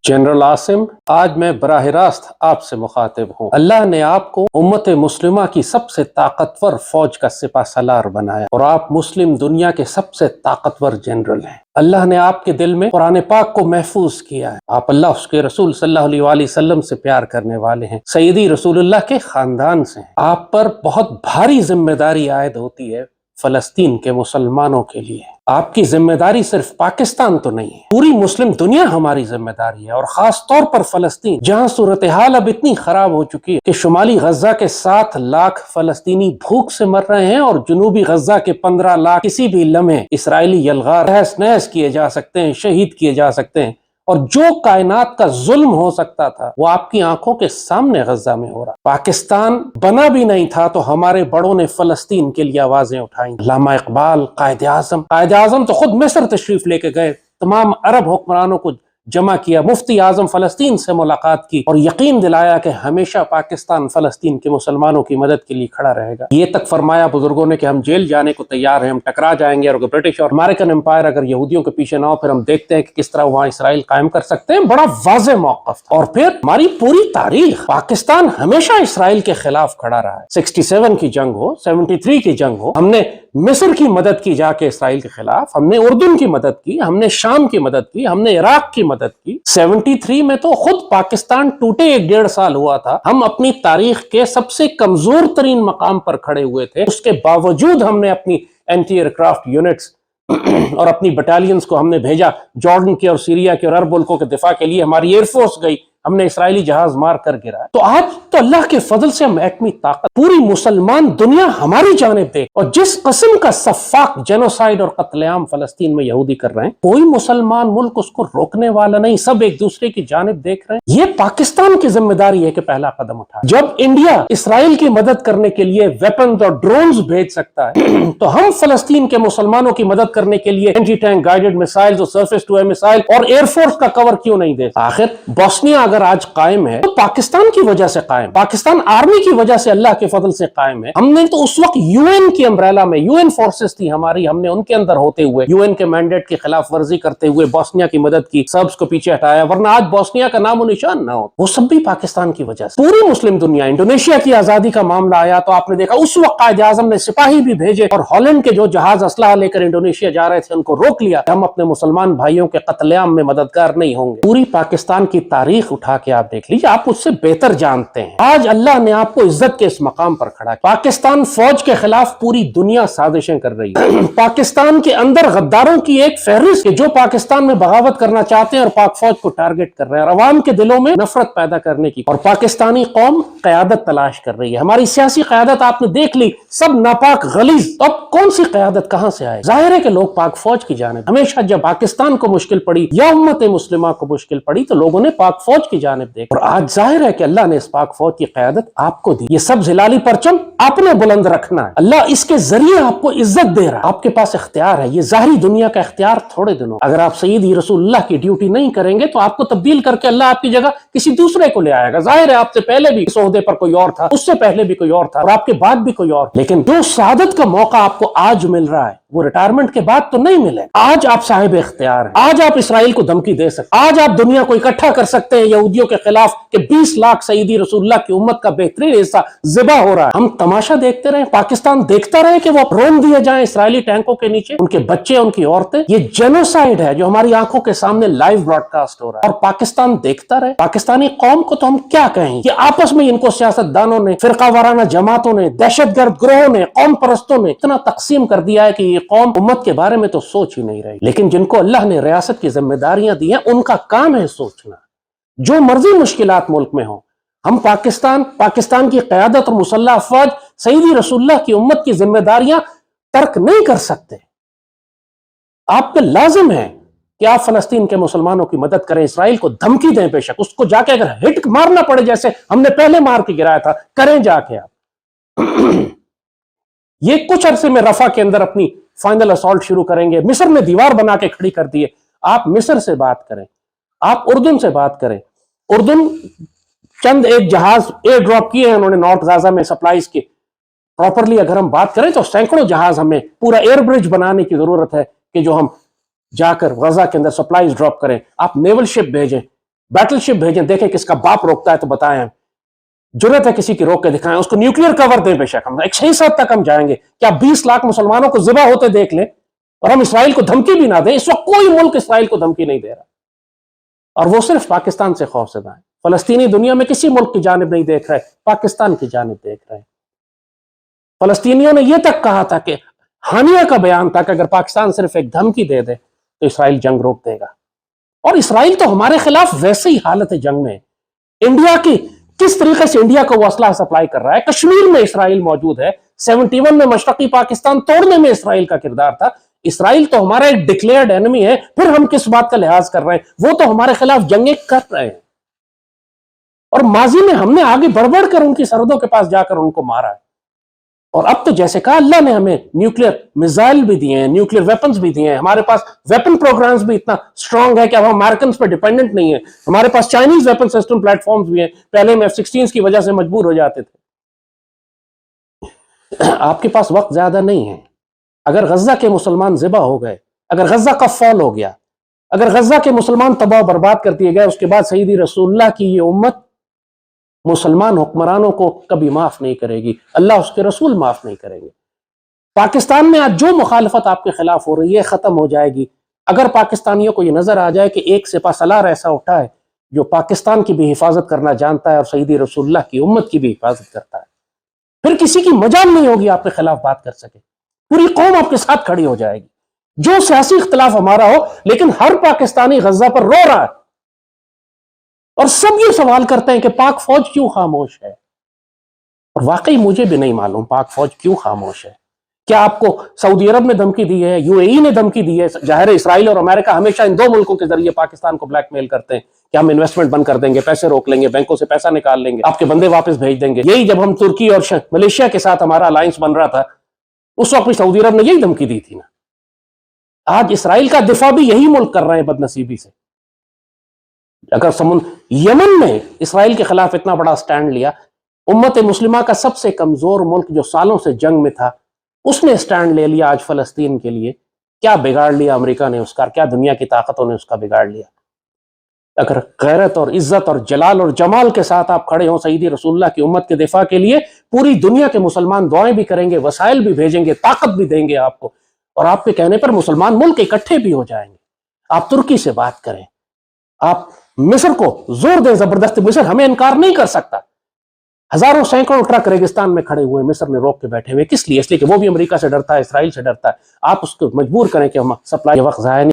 General Asim, आज मैं बराह रास्त आपसे मुखातिब हूँ। अल्लाह ने आपको उम्मत मुस्लिमा की सबसे ताकतवर फौज का सिपा सलार बनाया और आप मुस्लिम दुनिया के सबसे ताकतवर जनरल हैं। अल्लाह ने आपके दिल में कुरान पाक को महफूज किया है। आप अल्लाह उसके रसूल सल्लल्लाहु अलैहि वसल्लम से प्यार करने वाले हैं, सैयदी रसूलुल्लाह के खानदान से हैं। आप पर बहुत भारी जिम्मेदारी आयद होती है फलस्तीन के मुसलमानों के लिए। आपकी जिम्मेदारी सिर्फ पाकिस्तान तो नहीं है, पूरी मुस्लिम दुनिया हमारी जिम्मेदारी है, और खास तौर पर फलस्तीन, जहां सूरत हाल अब इतनी खराब हो चुकी है कि शुमाली गजा के 7 लाख फलस्तीनी भूख से मर रहे हैं और जनूबी गजा के 15 लाख किसी भी लम्हे इसराइली यलगार तहस नहस किए जा सकते हैं, शहीद किए जा सकते हैं। और जो कायनात का जुल्म हो सकता था वो आपकी आंखों के सामने गजा में हो रहा। पाकिस्तान बना भी नहीं था तो हमारे बड़ों ने फलस्तीन के लिए आवाजें उठाई। अल्लामा इकबाल, कायद आजम तो खुद मिस्र तशरीफ लेके गए, तमाम अरब हुक्मरानों को जमा किया, मुफ्ती आजम फलस्तीन से मुलाकात की और यकीन दिलाया कि हमेशा पाकिस्तान फलस्तीन के मुसलमानों की मदद के लिए खड़ा रहेगा। ये तक फरमाया बुजुर्गों ने कि हम जेल जाने को तैयार हैं, हम टकरा जाएंगे, और ब्रिटिश और अमेरिकन एम्पायर अगर यहूदियों के पीछे ना हो फिर हम देखते हैं कि किस तरह वहां इसराइल कायम कर सकते हैं। बड़ा वाज़ेह मौक़िफ़ था। और फिर हमारी पूरी तारीख, पाकिस्तान हमेशा इसराइल के खिलाफ खड़ा रहा है। 67 की जंग हो, 73 की जंग हो, हमने मिस्र की मदद की जाके इसराइल के खिलाफ, हमने उर्दून की मदद की, हमने शाम की मदद की, हमने इराक की मदद की। 73 में तो खुद पाकिस्तान टूटे 1.5 साल हुआ था, हम अपनी तारीख के सबसे कमजोर तरीन मकाम पर खड़े हुए थे। उसके बावजूद हमने अपनी एंटी एयरक्राफ्ट यूनिट्स और अपनी बटालियंस को हमने भेजा जॉर्डन के और सीरिया के और अरब मुल्कों के दिफा के लिए। हमारी एयरफोर्स गई, हमने इसराइली जहाज मार कर गिराया। तो आज तो अल्लाह के फजल से हम एकमी ताकत, पूरी मुसलमान दुनिया हमारी जानिब देख, और जिस किस्म का सफाक जेनोसाइड और कत्लेआम फलस्तीन में यहूदी कर रहे हैं, कोई मुसलमान मुल्क उसको रोकने वाला नहीं, सब एक दूसरे की जानिब देख रहे हैं। ये पाकिस्तान की जिम्मेदारी है कि पहला कदम उठाए। जब इंडिया इसराइल की मदद करने के लिए वेपन्स और ड्रोन्स भेज सकता है तो हम फलस्तीन के मुसलमानों की मदद करने के लिए एंटी टैंक गाइडेड मिसाइल्स और सरफेस टू एयर मिसाइल और एयरफोर्स का कवर क्यों नहीं दे? आखिर बोस्निया अगर आज कायम है तो पाकिस्तान की वजह से कायम, पाकिस्तान आर्मी की वजह से अल्लाह के फजल से कायम है। हमने तो उस वक्त यूएन की अम्ब्रेला में, यूएन फोर्सेस थी हमारी, हमने उनके अंदर होते हुए यूएन के मैंडेट की खिलाफ वर्जी करते हुए बोस्निया की मदद की, सर्ब्स को पीछे हटाया, वरना आज बोस्निया का नामो निशान ना हो। वो सब भी पाकिस्तान की वजह से। पूरी मुस्लिम दुनिया, इंडोनेशिया की आजादी का मामला आया तो आपने देखा उस वक्त कायद आजम ने सिपाही भी भेजे और हॉलैंड के जो जहाज असलाह लेकर इंडोनेशिया जा रहे थे उनको रोक लिया। हम अपने मुसलमान भाइयों के कत्लेआम में मददगार नहीं होंगे। पूरी पाकिस्तान की तारीख उठा के आप देख लीजिए, आप उससे बेहतर जानते हैं। आज अल्लाह ने आपको इज्जत के इस मकाम पर खड़ा किया। पाकिस्तान फौज के खिलाफ पूरी दुनिया साजिशें कर रही है। पाकिस्तान के अंदर गद्दारों की एक फहरिस्त है जो पाकिस्तान में बगावत करना चाहते हैं और पाक फौज को टारगेट कर रहे हैं और अवाम के दिलों में नफरत पैदा करने की। और पाकिस्तानी कौम क़यादत तलाश कर रही है। हमारी सियासी क़यादत आपने देख ली, सब नापाक गलीज। तो अब कौन सी क़यादत कहां से आए? जाहिर है कि लोग पाक फौज की जानिब, हमेशा जब पाकिस्तान को मुश्किल पड़ी या उम्मत मुस्लिमा को मुश्किल पड़ी तो लोगों ने पाक फौज की जानिब देखा। और आज जाहिर है कि अल्लाह ने इस पाक फौज की क़यादत आपको दी। ये सब जिलाली परचम आपने बुलंद रखना है। अल्लाह इसके जरिए आपको इज्जत दे रहा है। आपके पास इख्तियार है, ये जाहिरी दुनिया का इख्तियार थोड़े दिनों। अगर आप सैयदी रसूलुल्लाह की ड्यूटी नहीं करेंगे तो आपको तब्दील करके अल्लाह आपकी जगह किसी दूसरे को ले आएगा। जाहिर है आपसे पहले भी इस ओहदे पर कोई और था, उससे पहले भी कोई और था और आपके बाद भी कोई और। लेकिन जो शहादत का मौका आपको आज मिल रहा है वो रिटायरमेंट के बाद तो नहीं मिले। आज आप साहिब इख्तियार हैं। आज आप इसराइल को धमकी दे सकते हैं। आज आप दुनिया को इकट्ठा कर सकते हैं यहूदियों के खिलाफ कि 20 लाख सईदी रसूलुल्लाह की उम्मत का बेहतरीन हिस्सा ज़िबा हो रहा है। हम तमाशा देखते रहे, पाकिस्तान देखता रहे कि वो रोन दिए जाएं इसराइली टैंकों के नीचे, उनके बच्चे, उनकी औरतें। ये जेनोसाइड है जो हमारी आंखों के सामने लाइव ब्रॉडकास्ट हो रहा है और पाकिस्तान देखता रहे। पाकिस्तानी कौम को तो हम क्या कहें कि आपस में इनको सियासतदानों ने, फिरका वाराना जमातों ने, दहशतगर्द ग्रोहों ने, कौम परस्तों ने इतना तकसीम कर दिया है कि कौम उम्मत के बारे में तो सोच ही नहीं रही। लेकिन जिनको अल्लाह ने रियासत की जिम्मेदारियां दी हैं उनका काम है सोचना। जो मर्जी मुश्किलात मुल्क में हो, हम पाकिस्तान की क़यादत और मुसल्लह अफवाज सईदी रसूलुल्लाह की उम्मत की जिम्मेदारियां तर्क नहीं कर सकते। आप पे लाजिम है कि आप फलस्तीन के मुसलमानों की मदद करें, इसराइल को धमकी दें, बेशक उसको जाके अगर हिट मारना पड़े जैसे हमने पहले मार के गिराया था, करें जाके आप। ये कुछ अरसे में रफा के अंदर अपनी फाइनल असॉल्ट शुरू करेंगे। मिस्र ने दीवार बना के खड़ी कर दी है। आप मिस्र से बात करें, आप उर्दून से बात करें। उर्दून चंद एक जहाज एयर ड्रॉप किए हैं उन्होंने नॉर्थ गाजा में सप्लाईज के। प्रॉपरली अगर हम बात करें तो सैकड़ों जहाज, हमें पूरा एयर ब्रिज बनाने की जरूरत है कि जो हम जाकर गजा के अंदर सप्लाईज ड्रॉप करें। आप नेवल शिप भेजें, बैटल शिप भेजें, देखें किसका बाप रोकता है तो बताएं, जुर्रत है किसी की रोक के दिखाएं, उसको न्यूक्लियर कवर दें, बेशक हम एक सही हद तक हम जाएंगे। क्या 20 लाख मुसलमानों को ज़िबा होते देख लें और हम इसराइल को धमकी भी ना दें? इस वक्त कोई मुल्क इसराइल को धमकी नहीं दे रहा, और वो सिर्फ पाकिस्तान से खौफजदा है। फलस्तीनी दुनिया में किसी मुल्क की जानिब नहीं देख रहे, पाकिस्तान की जानिब देख रहे हैं। फलस्तीनियों ने यह तक कहा था कि हानिया का बयान था कि अगर पाकिस्तान सिर्फ एक धमकी दे दे तो इसराइल जंग रोक देगा। और इसराइल तो हमारे खिलाफ वैसे ही हालत है जंग में। इंडिया की किस तरीके से इंडिया को वो असला सप्लाई कर रहा है। कश्मीर में इसराइल मौजूद है, 71 में मशरकी पाकिस्तान तोड़ने में इसराइल का किरदार था। इसराइल तो हमारा एक डिक्लेयर्ड एनिमी है, फिर हम किस बात का लिहाज कर रहे हैं? वो तो हमारे खिलाफ जंगें कर रहे हैं, और माजी में हमने आगे बढ़ बढ़ कर उनकी सरहदों के पास जाकर उनको मारा है। और अब तो जैसे कहा, अल्लाह ने हमें न्यूक्लियर मिसाइल भी दिए हैं, न्यूक्लियर वेपन्स भी दिए हैं, हमारे पास वेपन प्रोग्राम्स भी इतना स्ट्रांग है कि अब हम अमेरिकन पर डिपेंडेंट नहीं है। हमारे पास चाइनीज वेपन सिस्टम प्लेटफॉर्म्स भी हैं, पहले हम F-16 की वजह से मजबूर हो जाते थे। आपके पास वक्त ज्यादा नहीं है। अगर गजा के मुसलमान ज़िबा हो गए, अगर गजा का फॉल हो गया, अगर गजा के मुसलमान तबाह बर्बाद कर दिए गए, उसके बाद सईदी रसूलुल्लाह की ये उम्मत मुसलमान हुक्मरानों को कभी माफ नहीं करेगी, अल्लाह उसके रसूल माफ नहीं करेंगे। पाकिस्तान में आज जो मुखालफत आपके खिलाफ हो रही है खत्म हो जाएगी अगर पाकिस्तानियों को यह नजर आ जाए कि एक सिपा सलार ऐसा उठा है जो पाकिस्तान की भी हिफाजत करना जानता है और सईदी रसूलुल्लाह की उम्मत की भी हिफाजत करता है। फिर किसी की मजाल नहीं होगी आपके खिलाफ बात कर सके, पूरी कौम आपके साथ खड़ी हो जाएगी। जो सियासी इख्तिलाफ हमारा हो, लेकिन हर पाकिस्तानी गजा पर रो रहा है, और सब ये सवाल करते हैं कि पाक फौज क्यों खामोश है। और वाकई मुझे भी नहीं मालूम पाक फौज क्यों खामोश है। क्या आपको सऊदी अरब ने धमकी दी है, यूएई ने धमकी दी है? जाहिर है इस्राइल और अमेरिका हमेशा इन दो मुल्कों के जरिए पाकिस्तान को ब्लैकमेल करते हैं कि हम इन्वेस्टमेंट बंद कर देंगे, पैसे रोक लेंगे, बैंकों से पैसा निकाल लेंगे, आपके बंदे वापस भेज देंगे। यही जब हम तुर्की और मलेशिया के साथ हमारा अलायंस बन रहा था, उस वक्त भी सऊदी अरब ने यही धमकी दी थी ना। आज इसराइल का दिफा भी यही मुल्क कर रहे हैं बदनसीबी से। अगर यमन ने इसराइल के खिलाफ इतना बड़ा स्टैंड लिया, उम्मत मुस्लिमा का सबसे कमजोर मुल्क जो सालों से जंग में था, उसने स्टैंड ले लिया आज फलस्तीन के लिए। क्या बिगाड़ लिया अमेरिका ने उसका, क्या दुनिया की ताकतों ने उसका बिगाड़ लिया? अगर गैरत और इज्जत और जलाल और जमाल के साथ आप खड़े हो सईदी रसूलुल्लाह की उम्मत के दिफा के लिए, पूरी दुनिया के मुसलमान दुआएं भी करेंगे, वसाइल भी भेजेंगे, ताकत भी देंगे आपको, और आपके कहने पर मुसलमान मुल्क इकट्ठे भी हो जाएंगे। आप तुर्की से बात करें, आप मिस्र को जोर दें जबरदस्ती, मिस्र हमें इनकार नहीं कर सकता। हजारों सैकड़ों ट्रक रेगिस्तान में खड़े हुए मिस्र ने रोक के बैठे हुए, किस लिए? इसलिए कि वो भी अमेरिका से डरता है, इसराइल से डरता है। आप उसको मजबूर करें कि हम सप्लाई वक्त जाया नहीं